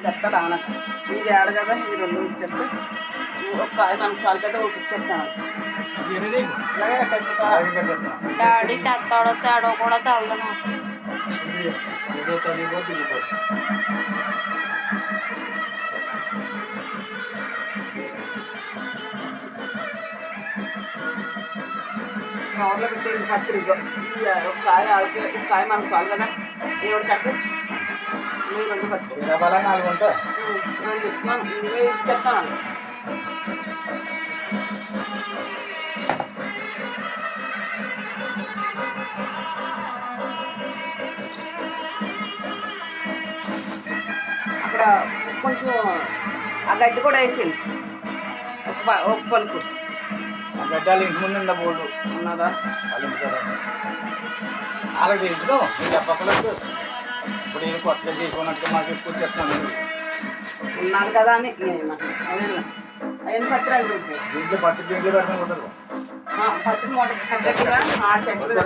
తెస్తాడు ఆన ఇది ఆడ కదా ఇది 2 ఇచ్చేస్తే ఒక కాయ మనకు చాలు కదా ఒకటి ఇచ్చేస్తాను ఇలాగే కట్టేసుకుంటా డాడీ తెస్తాడో తేడో కూడా తెలదు నాకు. కవర్లో పెట్టి పత్రిక ఒక కాయ ఆడికి ఒక కాయ మనకు చాలు కదా ఏడు కట్టు నువ్వు 2 కట్టు 2 ఇచ్చేస్తాను అక్కడ కొంచెం ఆ గడ్డి కూడా వేసింది ఒక పలుకు గడ్డాలు ఇంటి ముందు బోర్డు ఉన్నదా అలాగే ఇంట్లో చెప్పలేదు ఇప్పుడు ఏం కొత్తగా చేసుకున్నట్టు మాకు ఎక్కువ చేస్తున్నాను ఉన్నాను కదా అని అవన్నీ పత్రాలు ఉంటాయి దీంట్లో పచ్చి దీంట్లో పెడతాను కుదరదు పత్రి మూట గట్టిగా ఆ చెట్టు మీద